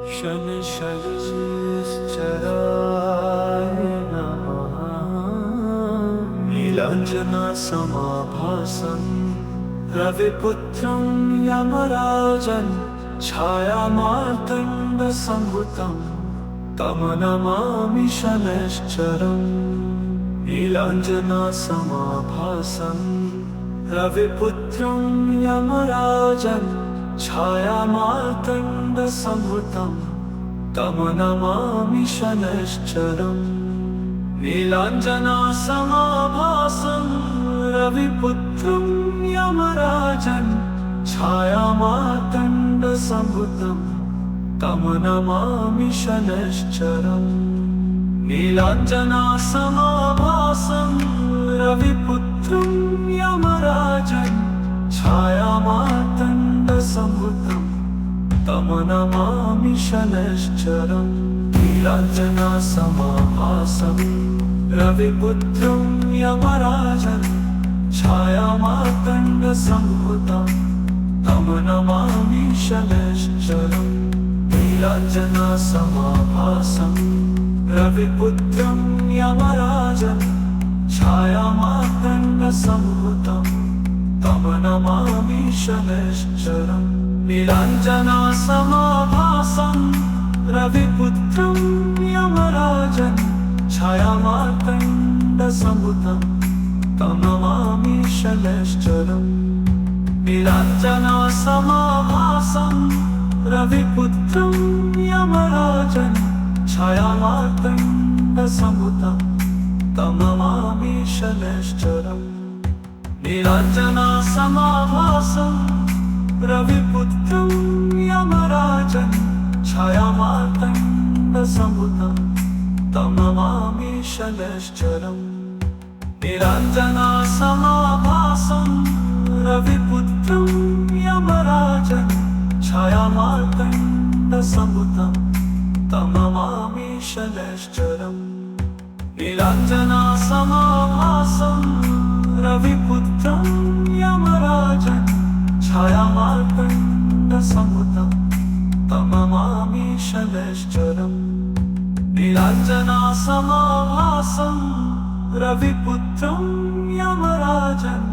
शनशैश्चराय नमः। नीलाञ्जनसमाभासं रविपुत्रं यमराजन् छायामार्तण्डसंभूतं तं नमामि शनैश्चरम्। नीलाञ्जनसमाभासं रविपुत्रं यमराजन् छायामार्तण्डसंभूतं तं नमामि शनैश्चरम्। नीलाञ्जनसमाभासं रविपुत्रं यमराजन् छायामार्तण्डसंभूतं तं नमामि शनैश्चरम्। नीलाञ्जनसमाभासं रविपुत्रं यमराजन् छायामार्तण्डसंभूतं तं नमामि शनैश्चरम्। नीलाञ्जनसमाभासं रविपुत्रं यमराजन् छायामार्तण्डसंभूतं तं नमामि शनैश्चरम्। नीलाञ्जनसमाभासं रविपुत्रं यमराजन् छायामार्तण्डसंभूतं तं नमामि शनैश्चरम्। नीलाञ्जनसमाभासं रविपुत्रं यमराजन् छायामार्तण्डसंभूतं तं नमामि शनैश्चरम्। नीलाञ्जनसमाभासं रविपुत्रं यमराजन् छायामार्तण्डसंभूतं तं नमामि शनैश्चरम्। नीलाञ्जनसमाभासं रविपुत्रं यमराजन् छायामार्तण्डसंभूतं तं नमामि शनैश्चरम्। नीलाञ्जनसमाभासं रविपुत्रं यमराजन् छायामार्तण्डसंभूतं तं नमामि शनैश्चरम्। नीलाञ्जनसमाभासं रविपुत्रं यमराजन् छायामार्तण्डसंभूतं तं नमामि शनैश्चरम्। नीलाञ्जनसमाभासं रविपुत्रं यमराजन्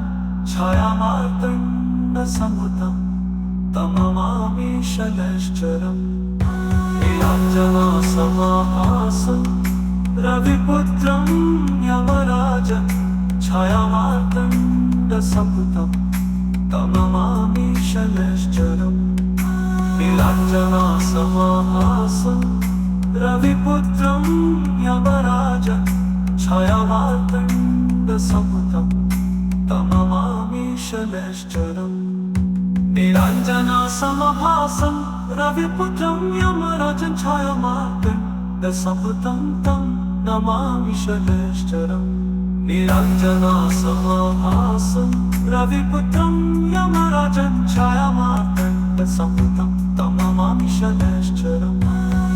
छायामार्तण्डसंभूतं तं नमामि शनैश्चरम्। नीलाञ्जनसमाभासं रविपुत्रं यमराजन् छायामार्तण्डसंभूतं तं नमामि शनैश्चरम्। नीलाञ्जनसमाभासं रविपुत्रं यमराजन् छायामार्तण्डसंभूतं तं नमामि शनैश्चरम्। नीलाञ्जनसमाभासं रविपुत्रं यमराजन् छायामार्तण्डसंभूतं तं नमामि शनैश्चरम्। नीलाञ्जनसमाभासं रविपुत्रं यमराजन् छायामार्तण्डसंभूतं तं नमामि शनैश्चरम्।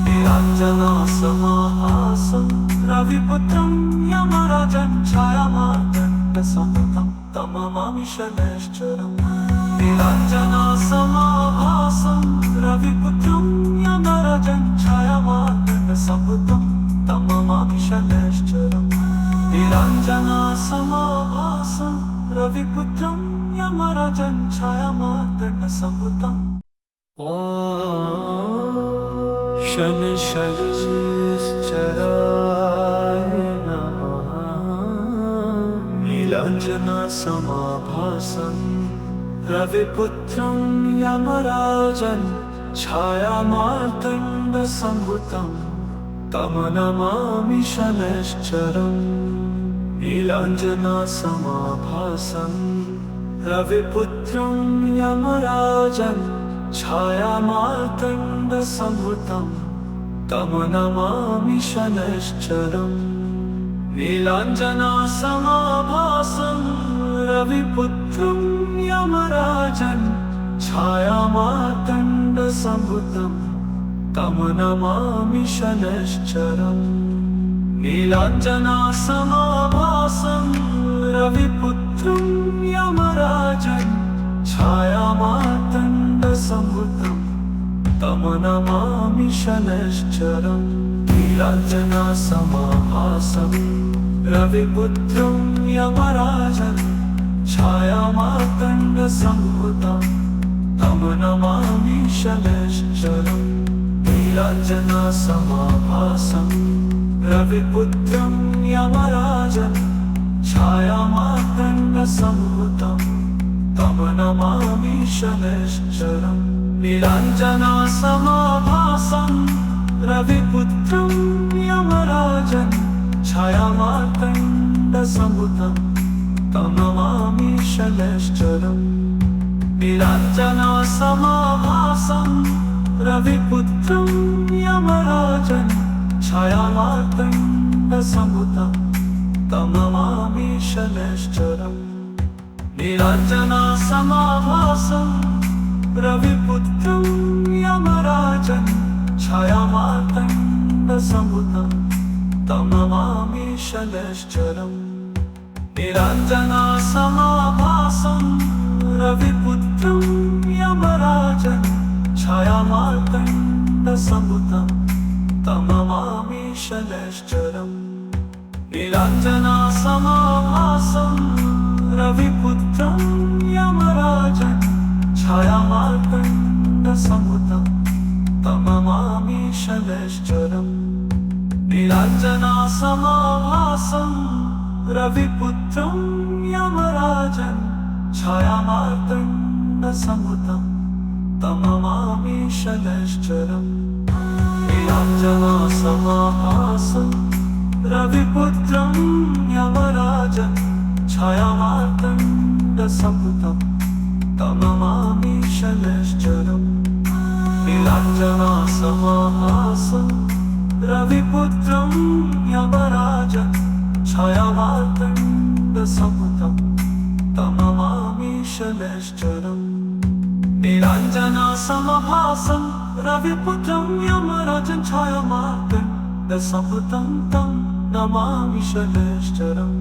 नीलाञ्जनसमाभासं रविपुत्रं यमराजन् छायामार्तण्डसंभूतं तं नमामि शनैश्चरम्। नीलाञ्जनसमाभासं रविपुत्रं यमराजन् छायामार्तण्डसंभूतं तं नमामि शनैश्चरम्। नीलाञ्जनसमाभासं रविपुत्रं यमराजन् छायामार्तण्डसंभूतं शनैश्चराय नमः। नीलाञ्जनसमाभासं रविपुत्रं यमराजन् छायामार्तण्डसंभूतं तं नमामि शनैश्चरम्। नीलाञ्जनसमाभासं रविपुत्रं यमराजन् छायामार्तण्डसंभूतं तं नमामि शनैश्चरम्। नीलाञ्जनसमाभासं रविपुत्रं यमराजन् छायामार्तण्डसंभूतं तं नमामि शनैश्चरम्। नीलाञ्जनसमाभासं रविपुत्रं यमराजन् छायामार्तण्डसंभूतं तं नमामि शनैश्चरम् नीलाञ्जनासमाभासं रविपुत्रं यमराजन् छायामार्तण्डसम्भुतं तं नमामि शनैश्चरम् नीलाञ्जनासमाभासं रविपुत्रं यमराजन् छायामार्तण्डसम्भुतं तं नमामि शनैश्चरम् नीलाञ्जनासमाभासं रविपुत्रं यमराजन् छायामार्तण्डसम्भुतं तं नमामि शनैश्चरम् नीलाञ्जनासमाभासं रविपुत्रं यमराजन् छायामार्तण्डसम्भुतं तं नमामि शनैश्चरम् नीलाञ्जनासमाभासं रविपुत्रं यमराजन् छायामार्तण्डसम्भुतं तं नमामि शनैश्चरम् नीलाञ्जनासमाभासं रविपुत्रं यमराजन् छायामार्तण्डसम्भुतं तं नमामि शनैश्चरम् नीलाञ्जनासमाभासं रविपुत्रं यमराजन् छायामार्तण्डसम्भुतं तं नमामि शनैश्चरम् नीलाञ्जनासमाभासं रविपुत्रं यमराजन् छायामार्तण्डसम्भुतं तं नमामि शनैश्चरम् नीलाञ्जनासमाभासं रविपुत्रं यमराजन् छायामार्तण्डसम्भुतं तं नमामि शनैश्चरम् नीलाञ्जनासमाभासं रविपुत्रं यमराजन् छायामार्तण्डसम्भुतं तं नमामि शनैश्चरम् नीलाञ्जनासमाभासं रविपुत्रं यमराजन् छायामार्तण्डसम्भुतं तं नमामि शनैश्चरम्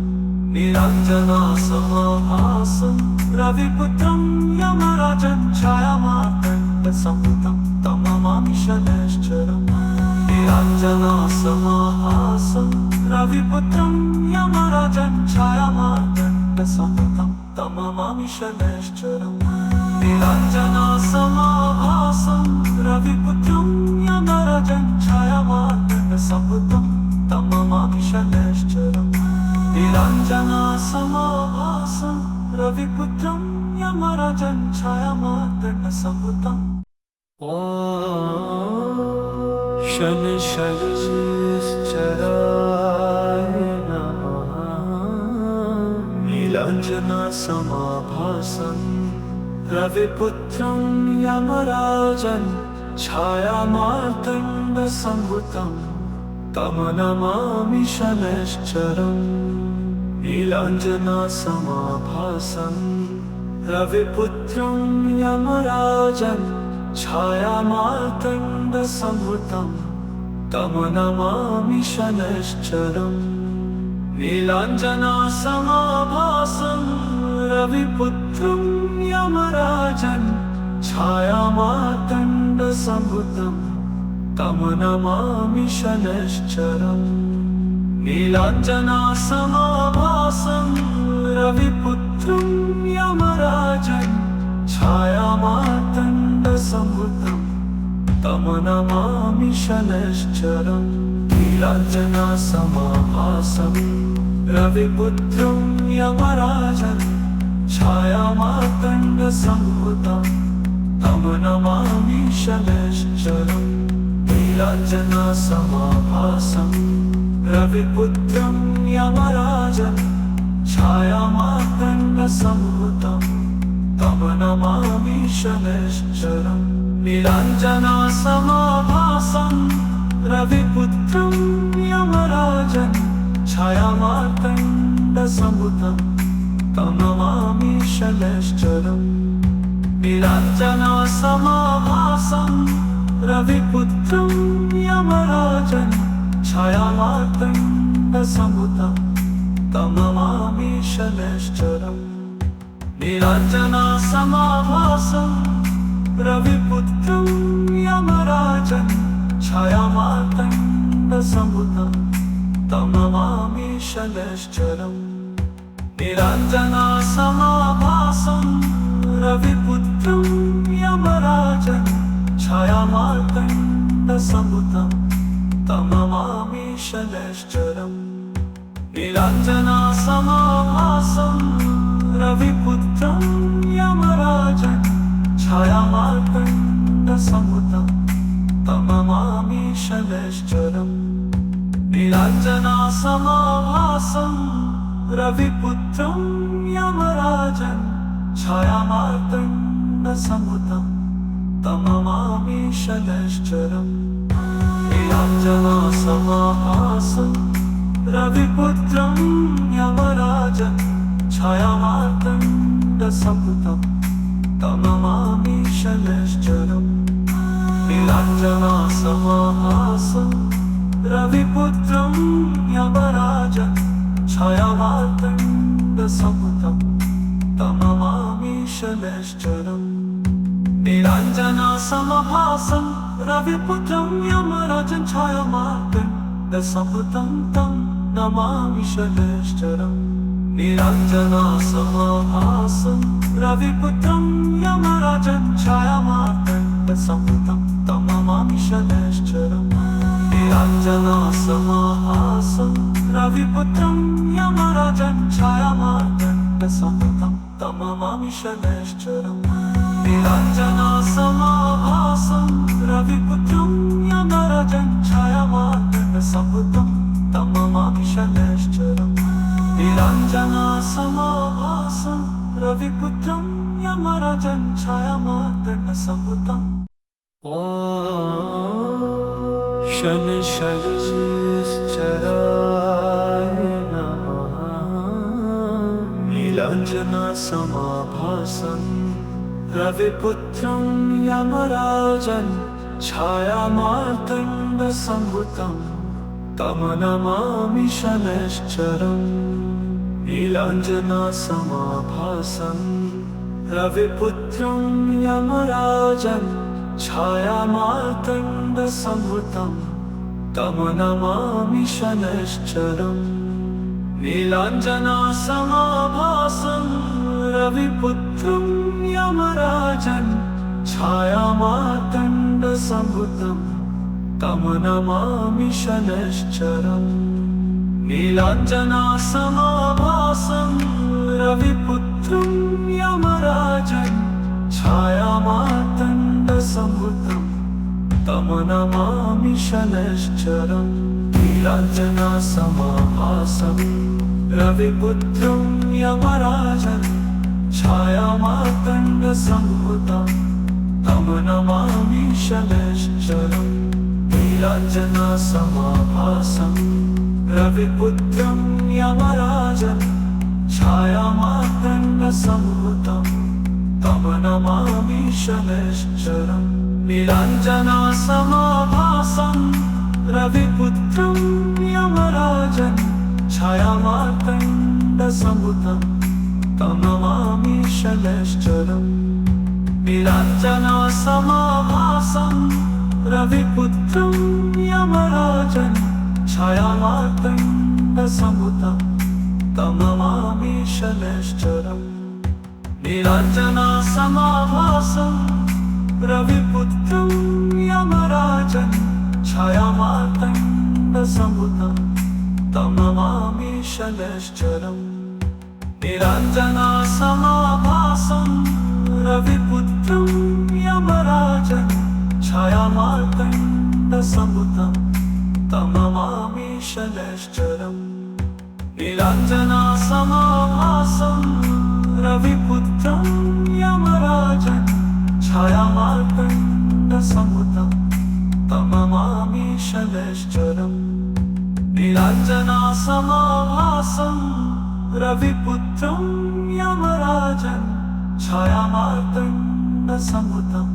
नीलाञ्जनासमाभासं रविपुत्रं यमराजन् छायामार्तण्डसम्भुतं तं नमामि शनैश्चरम् नीलाञ्जनासमाभासं रविपुत्रं यमराजन् छायामार्तण्डसम्भुतं तं नमामि शनैश्चरम् नीलाञ्जनासमाभासं रविपुत्रं यमराजन् छायामार्तण्डसम्भुतं तं नमामि शनैश्चरम् नीलाञ्जनासमाभासं रविपुत्रं यमराजन् छायामार्तण्डसम्भुतं शनैश्चराय नमः नीलाञ्जनासमाभासं रविपुत्रं यमराजन् छायामार्तण्डसम्भुतं तं नमामि शनैश्चरम् नीलाञ्जनासमाभासं रविपुत्रं यमराजन् छायामार्तण्डसम्भुतं तं नमामि शनैश्चरम् नीलाञ्जनासमाभासं रविपुत्रं यमराजन् छायामार्तण्डसम्भुतं तं नमामि शनैश्चरम् नीलाञ्जनासमाभासं रविपुत्रं यमराजन् छायामार्तण्डसम्भुतं तं नमामि शनैश्चरम् नीलाञ्जनासमाभासं रविपुत्रं यमराजन् छायामार्तण्डसम्भुतं तं नमामि शनैश्चरम् नीलाञ्जनासमाभासं रविपुत्रं यमराजन् छायामार्तण्डसम्भुतं तं नमामि शनैश्चरम् नीलाञ्जनासमाभासं रविपुत्रं यमराजन् छायामार्तण्डसम्भुतं तं नमामि शनैश्चरम् नीलाञ्जनासमाभासं रविपुत्रं यमराजन् छायामार्तण्डसम्भुतं तं नमामि शनैश्चरम् नीलाञ्जनासमाभासं रविपुत्रं यमराजन् छायामार्तण्डसम्भुतं तं नमामि शनैश्चरम् निरञ्जनासमाभासं रविपुत्रं यमराजन् छायामार्तण्डसम्भुतं तं नमामि शनैश्चरम् निरञ्जनासमाभासं रविपुत्रं यमराजन् छायामार्तण्डसम्भुतं तं नमामि शनैश्चरम् निरञ्जनासमाभासं रविपुत्रं यमराजन् छायामार्तण्डसम्भुतं तं नमामि शनैश्चरम् निरञ्जनासमाभासं रविपुत्रं यमराजन् छायामार्तण्डसम्भुतं तं नमामि शनैश्चरम् निरञ्जनासमाभासं रविपुत्रं यमराजन् छायामार्तण्डसम्भुतं तं नमामि शनैश्चरम् निरञ्जनासमाभासं रविपुत्रं यमराजन् छायामार्तण्डसम्भुतं तं नमामि शनैश्चरम् निरञ्जनासमाभासं रविपुत्रं यमराजन् छायामार्तण्डसम्भुतं तं नमामि शनैश्चरम् निरञ्जनासमाभासं रविपुत्रं यमराजन् छायामार्तण्डसम्भुतं तं नमामि शनैश्चरम् निरञ्जनासमाभासं रविपुत्रं यमराजन् छायामार्तण्डसम्भुतं तं नमामि शनैश्चरम् निरञ्जनासमाभासं रविपुत्रं यमराजन् छायामार्तण्डसम्भुतं शनैश्चराय नमः निरञ्जनासमाभासं रविपुत्रं यमराजन् छायामार्तण्डसम्भुतं तं नमामि शनैश्चरम् निरञ्जनासमाभासं रविपुत्रं यमराजन् छायामार्तण्डसम्भुतं तं नमामि शनैश्चरम् निरञ्जनासमाभासं रविपुत्रं यमराजन् छायामार्तण्डसम्भुतं तं नमामि शनैश्चरम् निरञ्जनासमाभासं रविपुत्रं यमराजन् छायामार्तण्डसम्भुतं तं नमामि शनैश्चरम् निरञ्जनासमाभासं रविपुत्रं यमराजन् छायामार्तण्डसम्भुतं तं नमामि शनैश्चरम् निरञ्जनासमाभासं रविपुत्रं यमराजन् छायामार्तण्डसम्भुतं तं नमामि शनैश्चरम् निरञ्जनासमाभासं रविपुत्रं यमराजन् छायामार्तण्डसम्भुतं तं नमामि शनैश्चरम् निरञ्जनासमाभासं रविपुत्रं यमराजन् छायामार्तण्डसम्भुतं तं नमामि शनैश्चरम् निरञ्जनासमाभासं रविपुत्रं यमराजन् छायामार्तण्डसम्भुतं तं नमामि शनैश्चरम् निरञ्जनासमाभासं रविपुत्रं यमराजन् छायामार्तण्डसम्भुतं तं नमामि शनैश्चरम् निरञ्जनासमाभासं रविपुत्रं यमराजन् छायामार्तण्डसम्भुतं तं नमामि शनैश्चरम् निरञ्जनासमाभासं रविपुत्रं यमराजन् छायामार्तण्डसम्भुतं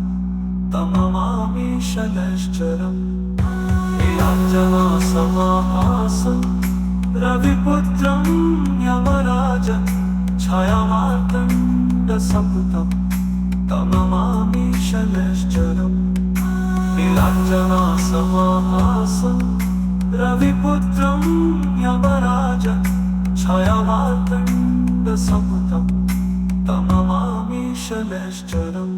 तं नमामि शनैश्चरम् निरञ्जनासमाभासं रविपुत्रं यमराजन् छायामार्तण्डसम्भुतं तं नमामि शनैश्चरम् नीलाञ्जनासमाभासं रविपुत्रं यमराजं छायामार्तण्डसंभूतं तममामि शनैश्चरम्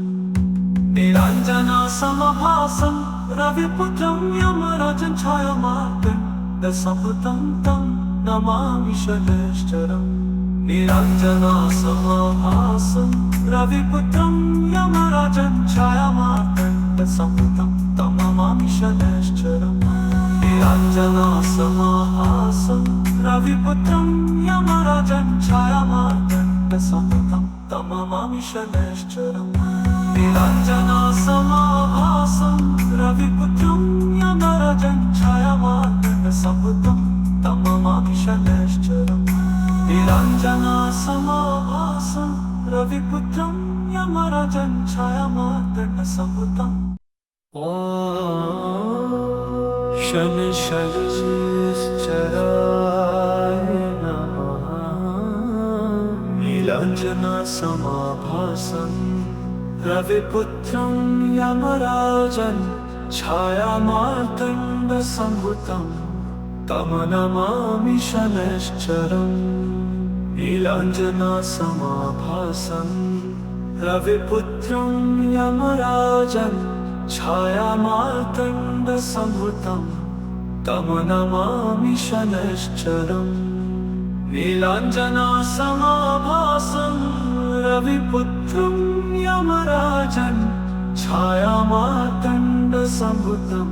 नीलाञ्जनासमाभासं रविपुत्रं यमराजं छायामार्तण्डसंभूतं तं नमामि शनैश्चरम् नीलाञ्जनासमाभासं रविपुत्रं यमराजं छायामार्तण्डसंभूतं तं नमामि शनैश्चरम् नीलाञ्जनासमाभासं रविपुत्रं यमराजं छायामार्तण्डसंभूतं तं नमामि शनैश्चरम् नीलाञ्जनासमाभासं रविपुत्रं यमराजं छायामार्तण्डसंभूतं तं नमामि शनैश्चरम् नीलाञ्जनासमाभासं रविपुत्रं यमराजं छायामार्तण्डसंभूतं शनैश्चराय नमः नीलाञ्जनासमाभासं रविपुत्रं यमराजं छायामार्तण्डसंभूतं तं नमामि शनैश्चरम् नीलाञ्जनासमाभासं रविपुत्रं यमराजं छायामार्तण्डसंभूतं तं नमामि शनैश्चरम् नीलाञ्जनासमाभासं रविपुत्रं यमराजं छायामार्तण्डसंभूतं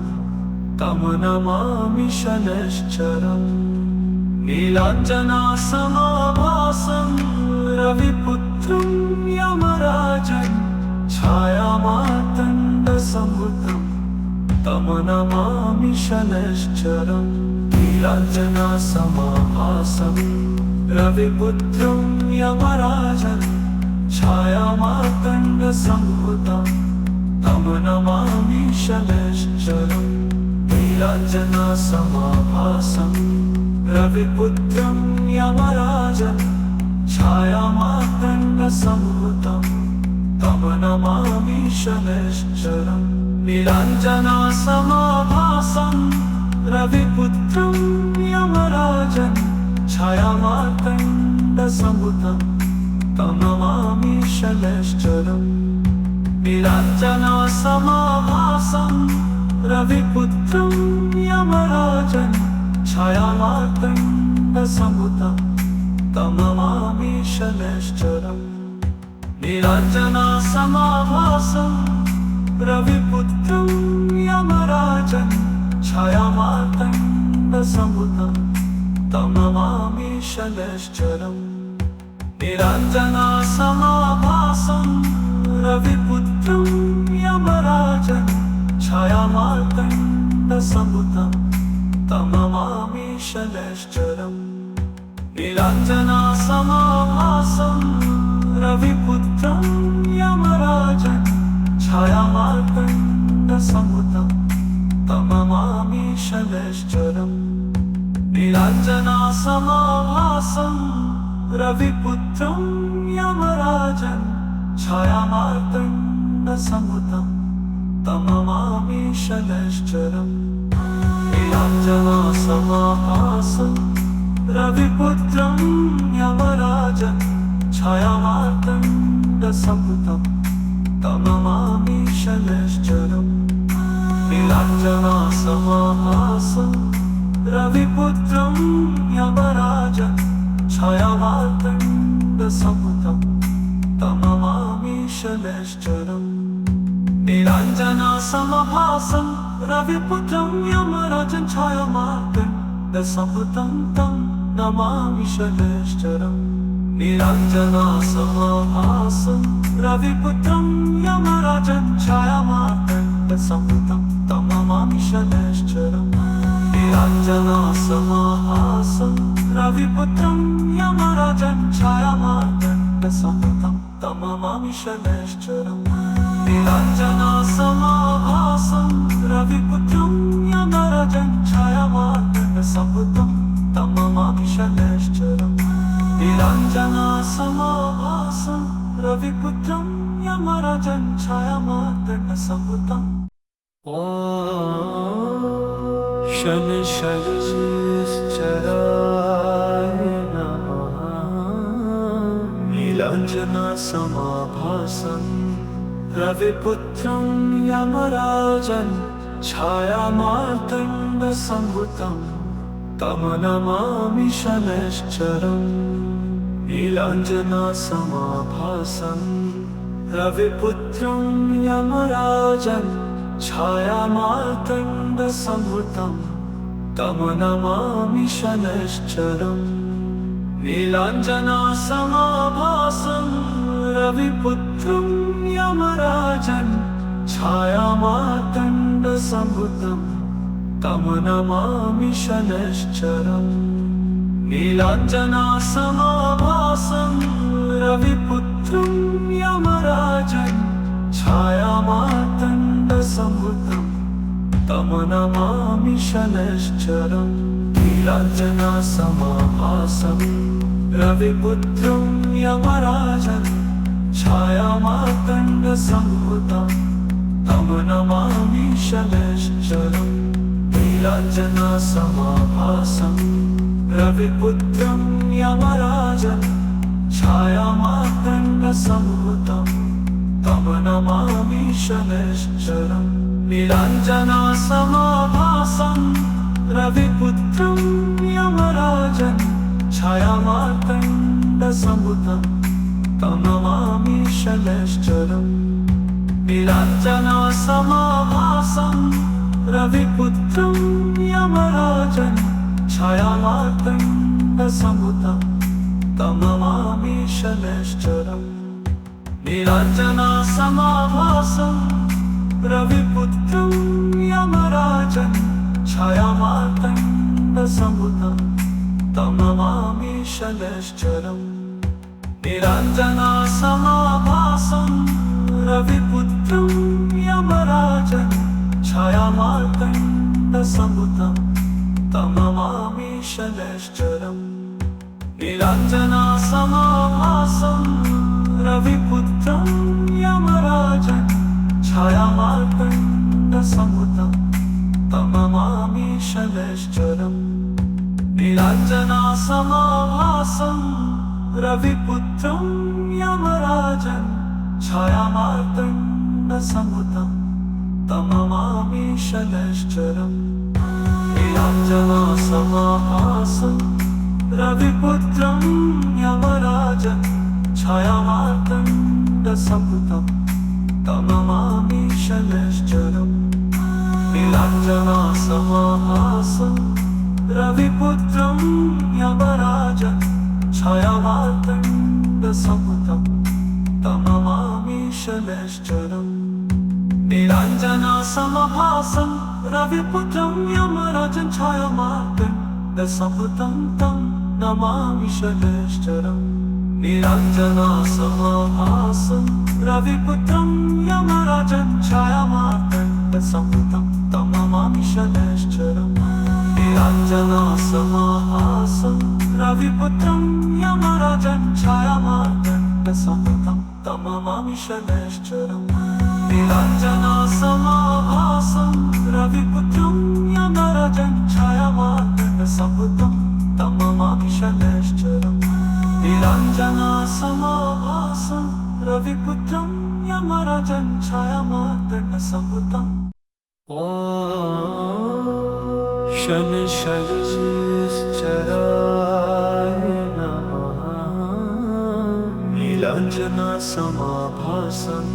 तं नमामि शनैश्चरम् नीलाञ्जनासमाभासं रविपुत्रं यमराजं छायामार्तण्डसंभूतं तं नमामि शनैश्चरम् नीलाञ्जनासमाभासं रविपुत्रं यमराजं छायामार्तण्डसंभूतं तं नमामि शनैश्चरम् नीलाञ्जनासमाभासं रविपुत्रं यमराजं छायामार्तण्डसंभूतं तं नमामि शनैश्चरम् नीलाञ्जनासमाभासं रविपुत्रं यमराजं छायामार्तण्डसंभूतं तं नमामि शनैश्चरम् नीलाञ्जनासमाभासं रविपुत्रं यमराजं छायामार्तण्डसंभूतं तं नमामि शनैश्चरम् नीलाञ्जनासमाभासं रविपुत्रं यमराजं छायामार्तण्डसंभूतं तं नमामि शनैश्चरम् नीलाञ्जनासमाभासं रविपुत्रं यमराजं छायामार्तण्डसंभूतं तं नमामि शनैश्चरम् नीलाञ्जनासमाभासं रविपुत्रं यमराजं छायामार्तण्डसंभूतं तं नमामि शनैश्चरम् नीलाञ्जनासमाभासं रविपुत्रं यमराजं छायामार्तण्डसंभूतं तं नमामि शनैश्चरम् नीलाञ्जनासमाभासं रविपुत्रं यमराजं छायामार्तण्डसंभूतं तं नमामि शनैश्चरम् नीलाञ्जनासमाभासं रविपुत्रं यमराजं छायामार्तण्डसंभूतं तं नमामि शनैश्चरम् नीलाञ्जनासमाभासं रविपुत्रं यमराजं छायामार्तण्डसंभूतं तं नमामि शनैश्चरम् नीलाञ्जनासमाभासं रविपुत्रं यमराजं छायामार्तण्डसंभूतं तं नमामि शनैश्चरम् नीलाञ्जनासमाभासं रविपुत्रं यमराजं छायामार्तण्डसंभूतं तं नमामि शनैश्चरम् नीलाञ्जनासमाभासं रविपुत्रं यमराजं छायामार्तण्डसंभूतं तं नमामि शनैश्चरम् नीलाञ्जनासमाभासं रविपुत्रं यमराजं छायामार्तण्डसंभूतं शनैश्चराय नमः। नीलाञ्जनसमाभासं रविपुत्रं यमराजन् छायामार्तण्डसंभूतं तं नमामि शनैश्चरम्। नीलाञ्जनसमाभासं रविपुत्रं यमराजन् छायामार्तण्डसंभूतं तं नमामि शनैश्चरम्। नीलाञ्जनसमाभासं रविपुत्रं यमराजन् छायामार्तण्डसंभूतं तं नमामि शनैश्चरम्। नीलाञ्जनसमाभासं रविपुत्रं यमराजन् छायामार्तण्डसंभूतं तं नमामि शनैश्चरम्। नीलाञ्जनसमाभासं रविपुत्रं यमराजन् छायामार्तण्डसंभूतं तं नमामि शनैश्चरम्। नीलाञ्जनसमाभासं रविपुत्रं यमराजन् छायामार्तण्डसंभूतं तं नमामि शनैश्चरम्। नीलाञ्जनसमाभासं रविपुत्रं यमराजन् छायामार्तण्डसंभूतं तं नमामि शनैश्चरम्। नीलाञ्जनसमाभासं रविपुत्रं यमराजन् छायामार्तण्डसंभूतं तं नमामि शनैश्चरम्। नीलाञ्जनसमाभासं रविपुत्रं यमराजन् छायामार्तण्डसंभूतं तं नमामि शनैश्चरम्। नीलाञ्जनसमाभासं रविपुत्रं यमराजन् छायामार्तण्डसंभूतं तं नमामि शनैश्चरम्। नीलाञ्जनसमाभासं रविपुत्रं यमराजन् छायामार्तण्डसंभूतं तं नमामि शनैश्चरम्। नीलाञ्जनसमाभासं रविपुत्रं यमराजन् छायामार्तण्डसंभूतं तं नमामि शनैश्चरम्। नीलाञ्जनसमाभासं रविपुत्रं यमराजन् छायामार्तण्डसंभूतं तं नमामि शनैश्चरम्। नीलाञ्जनसमाभासं रविपुत्रं यमराजन् छायामार्तण्डसंभूतं तं नमामि शनैश्चरम्। नीलाञ्जनसमाभासं रविपुत्रं यमराजन् छायामार्तण्डसंभूतं तं नमामि शनैश्चरम्। नीलाञ्जनसमाभासं रविपुत्रं यमराजन् छायामार्तण्डसंभूतं तं नमामि शनैश्चरम्। नीलाञ्जनसमाभासं रविपुत्रं यमराजन् छायामार्तण्डसंभूतं तं नमामि शनैश्चरम्। नीलाञ्जनसमाभासं रविपुत्रं यमराजन् छायामार्तण्डसंभूतं तं नमामि शनैश्चरम्। नीलाञ्जनसमाभासं रविपुत्रं यमराजन् छायामार्तण्डसंभूतं शनैश्चराय नमः। नीलाञ्जनसमाभासं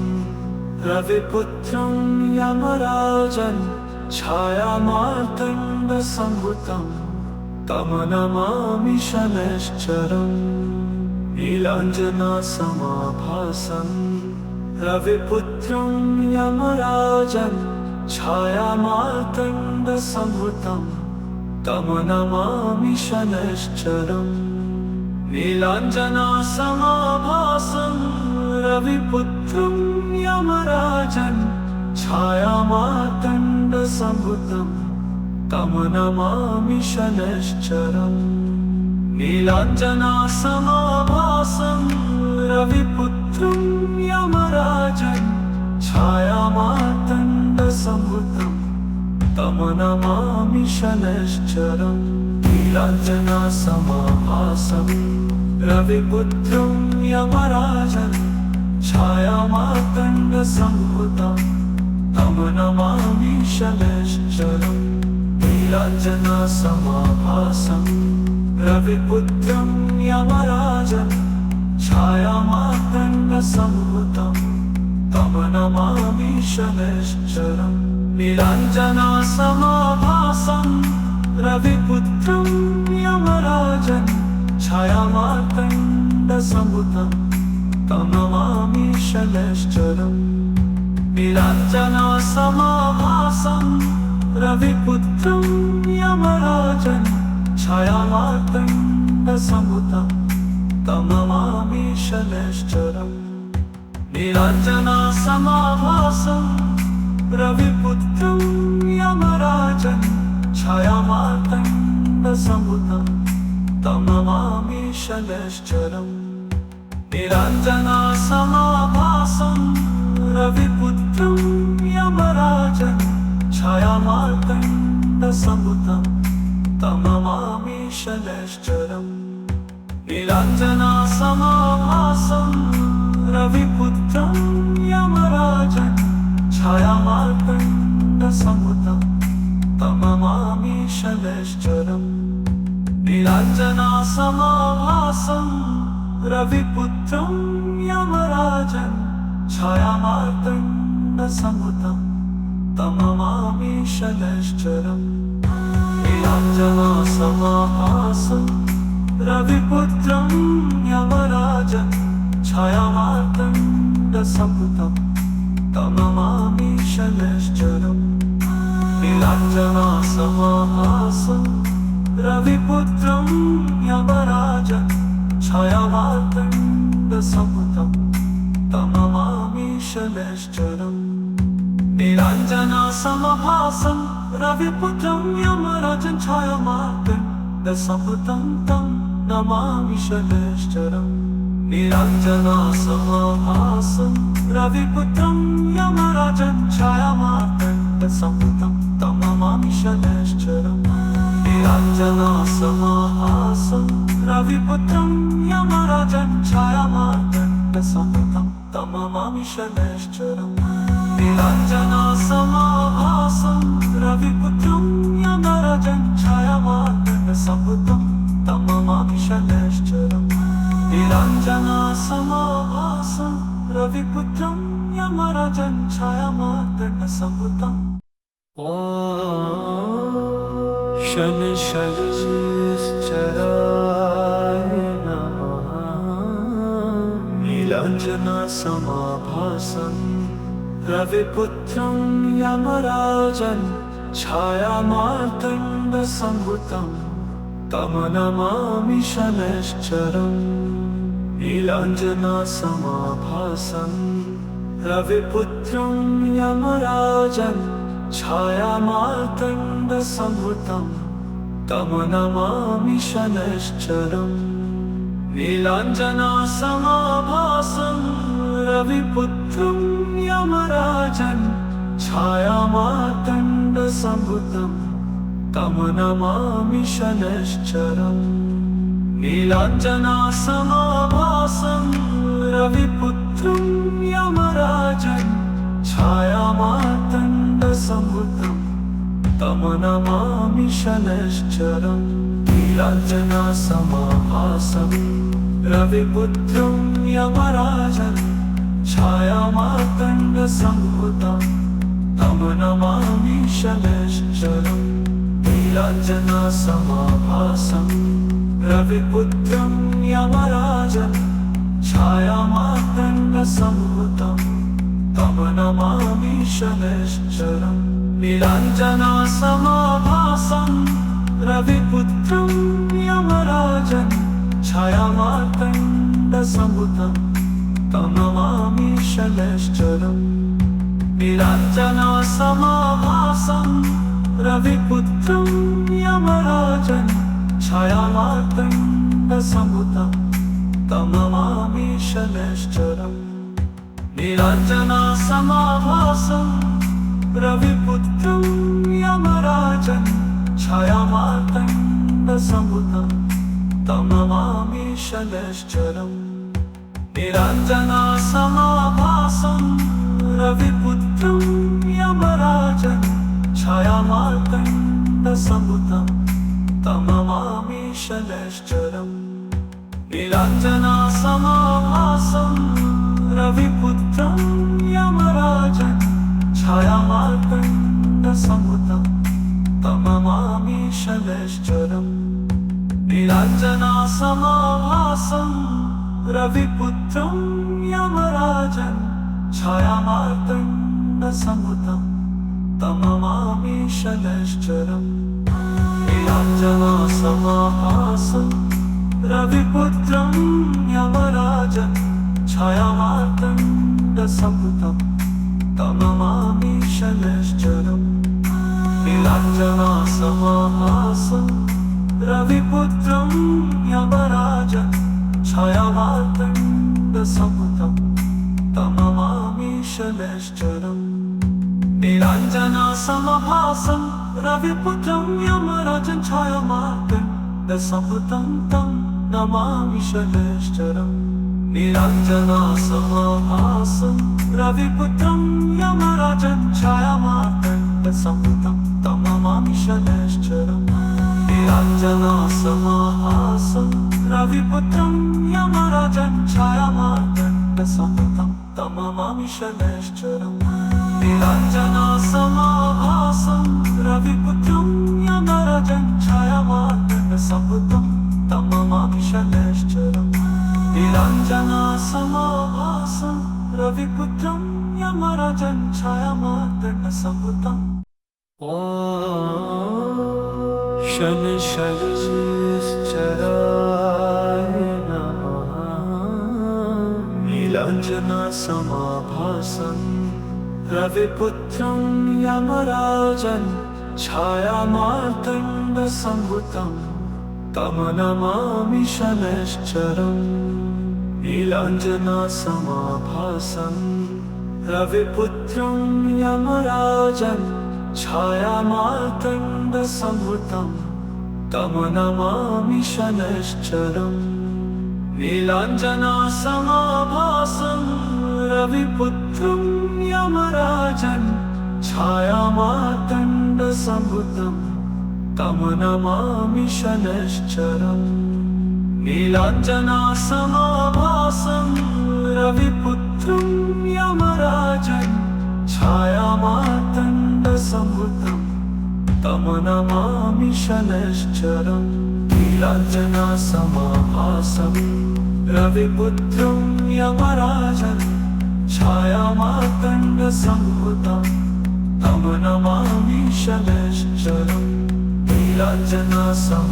रविपुत्रं यमराजन् छायामार्तण्डसंभूतं तं नमामि शनैश्चरम्। नीलाञ्जनसमाभासं रविपुत्रं यमराजन् छायामार्तण्डसंभूतं तं नमामि शनैश्चरम्। नीलाञ्जनसमाभासं रविपुत्रं यमराजन् छायामार्तण्डसंभूतं तं नमामि शनैश्चरम्। नीलाञ्जनसमाभासं रविपुत्रं यमराजन् छायामार्तण्डसंभूतं तं नमामि शनैश्चरम् नीलाञ्जनासमाभासं रविपुत्रं यमराजन् छायामार्तण्डसम्भुतं तं नमामि शनैश्चरम् नीलाञ्जनासमाभासं रविपुत्रं यमराजन् छायामार्तण्डसम्भुतं तं नमामि शनैश्चरम् नीलाञ्जनासमाभासं रविपुत्रं यमराजन् छायामार्तण्डसम्भुतं तं नमामि शनैश्चरम् नीलाञ्जनासमाभासं रविपुत्रं यमराजन् छायामार्तण्डसम्भुतं तं नमामि शनैश्चरम् नीलाञ्जनासमाभासं रविपुत्रं यमराजन् छायामार्तण्डसम्भुतं तं नमामि शनैश्चरम् नीलाञ्जनासमाभासं रविपुत्रं यमराजन् छायामार्तण्डसम्भुतं तं नमामि शनैश्चरम् नीलाञ्जनासमाभासं रविपुत्रं यमराजन् छायामार्तण्डसम्भुतं तं नमामि शनैश्चरम् नीलाञ्जनासमाभासं रविपुत्रं यमराजन् छायामार्तण्डसम्भुतं तं नमामि शनैश्चरम् नीलाञ्जनासमाभासं रविपुत्रं यमराजन् छायामार्तण्डसम्भुतं तं नमामि शनैश्चरम् नीलाञ्जनासमाभासं रविपुत्रं यमराजन् छायामार्तण्डसम्भुतं तं नमामि शनैश्चरम् नीलाञ्जनासमाभासं रविपुत्रं यमराजन् छायामार्तण्डसम्भुतं तं नमामि शनैश्चरम् नीलाञ्जनासमाभासं रविपुत्रं यमराजन् छायामार्तण्डसम्भुतं तं नमामि शनैश्चरम् नीलाञ्जनासमाभासं रविपुत्रं यमराजन् छायामार्तण्डसम्भुतं तं नमामि शनैश्चरम् नीलाञ्जनासमाभासं रविपुत्रं यमराजन् छायामार्तण्डसम्भुतं तं नमामि शनैश्चरम् नीलाञ्जनासमाभासं रविपुत्रं यमराजन् छायामार्तण्डसम्भुतं शनैश्चराय नमः नीलाञ्जनासमाभासं रविपुत्रं यमराजन् छायामार्तण्डसम्भुतं तं नमामि शनैश्चरम् नीलाञ्जनासमाभासं रविपुत्रं यमराजन् छायामार्तण्डसम्भुतं तं नमामि शनैश्चरम् नीलाञ्जनासमाभासं रविपुत्रं यमराजन् छायामार्तण्डसम्भुतं तं नमामि शनैश्चरम् नीलाञ्जनासमाभासं रविपुत्रं यमराजन् छायामार्तण्डसम्भुतं तं नमामि शनैश्चरम् नीलाञ्जनासमाभासं रविपुत्रं यमराजन् छायामार्तण्डसम्भुतं तं नमामि शनैश्चरम् नीलाञ्जनासमाभासं रविपुत्रं यमराजन् छायामार्तण्डसम्भुतं तं नमामि शनैश्चरम् नीलाञ्जनासमाभासं रविपुत्रं यमराजन् छायामार्तण्डसम्भुतं तं नमामि शनैश्चरम् नीलाञ्जनासमाभासं रविपुत्रं यमराजन् छायामार्तण्डसम्भुतं तं नमामि शनैश्चरम् नीलाञ्जनासमाभासं रविपुत्रं यमराजन् छायामार्तण्डसम्भुतं तममामि शनैश्चरम् निरञ्जनासमाभासं रविपुत्रं यमराजन् छायामार्तण्डसम्भुतं तममामि शनैश्चरम् निरञ्जनासमाभासं रविपुत्रं यमराजन् छायामार्तण्डसम्भुतं तममामि शनैश्चरम् निरञ्जनासमाभासं रविपुत्रं यमराजन् छायामार्तण्डसम्भुतं तममामि शनैश्चरम् निरञ्जनासमाभासं रविपुत्रं यमराजन् छायामार्तण्डसम्भुतं तममामि शनैश्चरम् निरञ्जनासमाभासं रविपुत्रं यमराजन् छायामार्तण्डसम्भुतं तममामि शनैश्चरम् निरञ्जनासमाभासं रविपुत्रं यमराजन् छायामार्तण्डसम्भुतं तं नमामि शनैश्चरम् निरञ्जनासमाभासं रविपुत्रं यमराजन् छायामार्तण्डसम्भुतं तममामि शनैश्चरम् निरञ्जनासमाभासं रविपुत्रं यमराजन् छायामार्तण्डसम्भुतं तममामि शनैश्चरम् निरञ्जनासमाभासं रविपुत्रं यमराजन् छायामार्तण्डसम्भुतं तममामि शनैश्चरम् निरञ्जनासमाभासं रविपुत्रं यमराजन् छायामार्तण्डसम्भुतं शनैश्चराय नमः निरञ्जनासमाभासं रविपुत्रं यमराजन् छायामार्तण्डसम्भुतं तं नमामि शनैश्चरम् निरञ्जनासमाभासं रविपुत्रं यमराजन् छायामार्तण्डसम्भुतं तं नमामि शनैश्चरम् निरञ्जनासमाभासं रविपुत्रं यमराजन् छायामार्तण्डसम्भुतं तं नमामि शनैश्चरम् निरञ्जनासमाभासं रविपुत्रं यमराजन् छायामार्तण्डसम्भुतं तं नमामि शनैश्चरम् निरञ्जनासमाभासं रविपुत्रं यमराजन् छायामार्तण्डसम्भुतं तं नमामि शनैश्चरम् निरञ्जनासमाभासं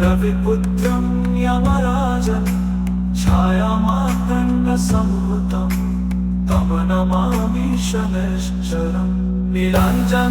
रविपुत्रं यमराजन् छायामार्तण्डसम्भुतं तं नमामि शनैश्चरम् निरञ्जनासमाभासं